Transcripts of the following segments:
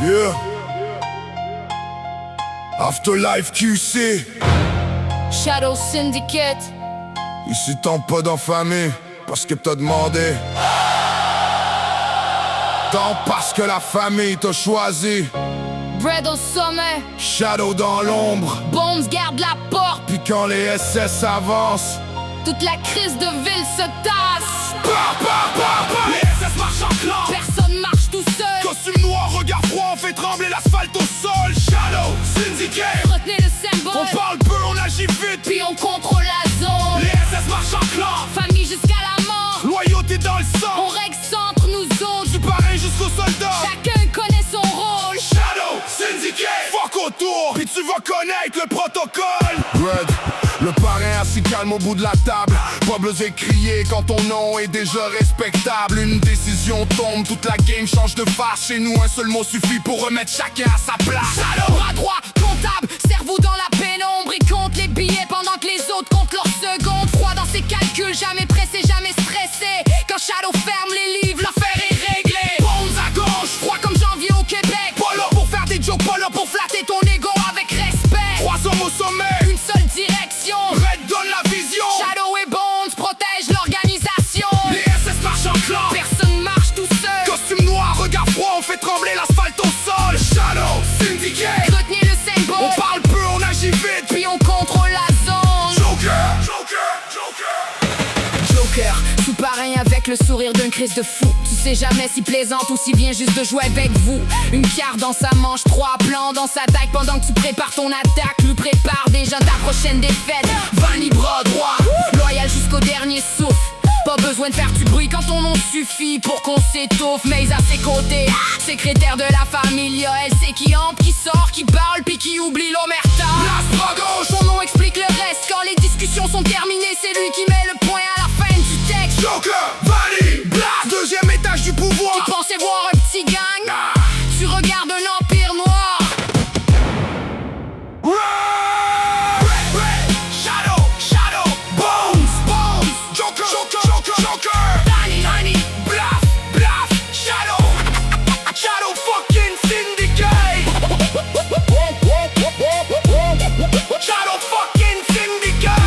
Yeah. Afterlife QC. Shadow Syndicate. Ici t'en pas d'infamie, parce que t'as demandé. Tant parce que la famille t'a choisi. Bread au sommet. Shadow dans l'ombre. Bones garde la porte. Puis quand les SS avancent, toute la crise de ville se tasse. Les SS marchent en clan. Personne marche tout seul. Costume noir, regard froid, on fait trembler l'asphalte au sol. Shadow Syndicate. Retenez le symbole. On parle peu, on agit vite. Puis on contrôle la zone. Les SS marchent en clan. Famille jusqu'à la mort. Loyauté dans le On sang. règle ça entre nous autres. Du parrain jusqu'au soldat. Chacun connaît son rôle. Shadow Syndicate. Fuck autour, puis tu vas connaître le protocole. Red, le parrain assis calme au bout de la table. Pas besoin de crier quand ton nom est déjà respectable. Une décision tombe, toute la game change de face. Chez nous, un seul mot suffit pour remettre chacun à sa place. Shadow, bras droit, comptable, cerveau dans la pénombre. Il compte les billets pendant que les autres comptent leurs secondes. Froid dans ses calculs, jamais pressé, jamais stressé. Quand Shadow ferme les livres, l'affaire est réglée. Bones à gauche, Froid comme janvier au Québec. pas là pour faire des jokes, pas là pour Flatter ton ego avec respect. trois hommes au sommet. Une seule direction. Red donne la vision. Shadow et Bones protègent l'organisation. Les SS marchent en clan. Personne marche tout seul. Costume noir, regard froid, on fait trembler l'asphalte au sol. Shadow Syndicate. Retenez le symbole. On parle peu, on agit vite. Puis on contrôle la zone. Joker, Joker, Joker. Joker, sous parrain avec le sourire d'une crise de fou. Tu sais jamais si plaisante ou si vient juste de jouer avec vous. Une carte dans sa manche, 3 plans dans sa dague. Pendant que tu prépares ton attaque, lui prépare déjà ta prochaine défaite. Vanny bras droit, loyal jusqu'au dernier souffle. Pas besoin de faire du bruit quand ton nom suffit pour qu'on s'étouffe. Mais à ses côtés, secrétaire de la familia. Elle sait qui entre, qui sort, qui parle, puis qui oublie l'omerta. Place bras gauche. Son nom explique le reste. Quand les discussions sont terminées, c'est lui qui met le point à la fin du texte. Joker, Vanny, Blast. Deuxième étage du pouvoir. Tu pensais voir un petit gang? Tu regardes un empire noir. Red, Shadow, Shadow, Bones, Bones, Joker, Joker, Joker, Joker. Vanny, Blast, Blast, Shadow, Shadow fucking Syndicate. Shadow fucking Syndicate.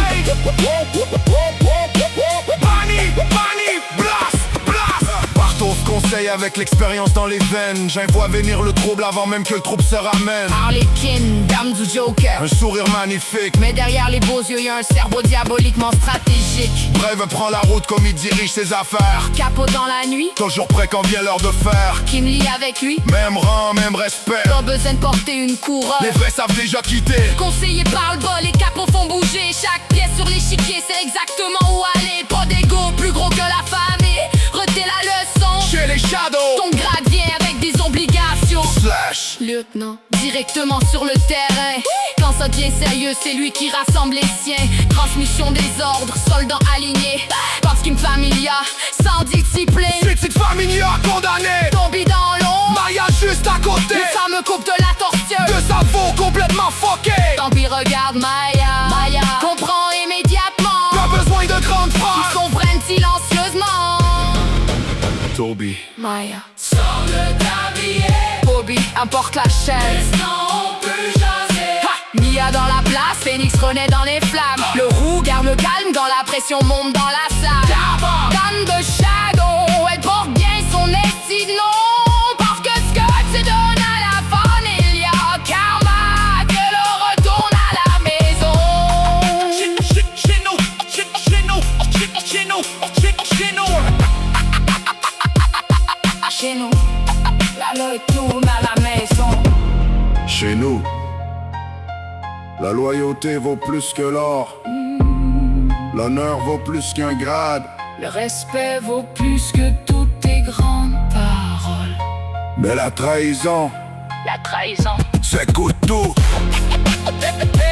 Vanny, Blast, Blast. Bartov conseil avec l'expérience dans les veines. J'invoie venir le trouble avant même que le trouble se ramène. Harlequin, dame du Joker. Un sourire magnifique. Mais derrière les beaux yeux, y'a un cerveau diaboliquement stratégique. Brève prend la route comme il dirige ses affaires. Capot dans la nuit, Toujours prêt quand vient l'heure de faire. qui me lie avec lui. Même rang, même respect. Pas besoin de porter une couronne. Les vrais savent déjà quitter. Conseillé par le bas, les capots font bouger. Chaque pièce sur l'échiquier, c'est exactement où aller. Pas d'ego, plus gros que la famille. Retenez la leçon. Chez les Shadows. Ton grade vient avec des obligations. Slash. Lieutenant, directement sur le terrain. Quand ça devient sérieux, c'est lui qui rassemble les siens. Transmission des ordres, soldats alignés. Parce qu'une familia, sans discipline. Petite famille condamné. Tombé dans l'ombre, Maya juste à côté. le fameux coupe de la torture. De sa peau complètement fucké. Tant pis, regarde Maya, comprend immédiatement. Pas besoin de grandes Ils phrases. comprennent silencieusement. Toby. Maya, Sors le tablier, Bobby, importe la chaise. maintenant on peut jaser. Mia dans la place, Phoenix renaît dans les flammes. Le roux garde le calme quand la pression monte dans la salle. Dan de Shadow, elle porte bien son esti de nom. Parce que ce que tu donnes à la familia, karma, que le retourne à la maison. Chez nous, la retourne à la maison. Chez nous, la loyauté vaut plus que l'or. L'honneur vaut plus qu'un grade. Le respect vaut plus que toutes tes grandes paroles. Mais la trahison, La trahison. c'est coûte tout. Hey,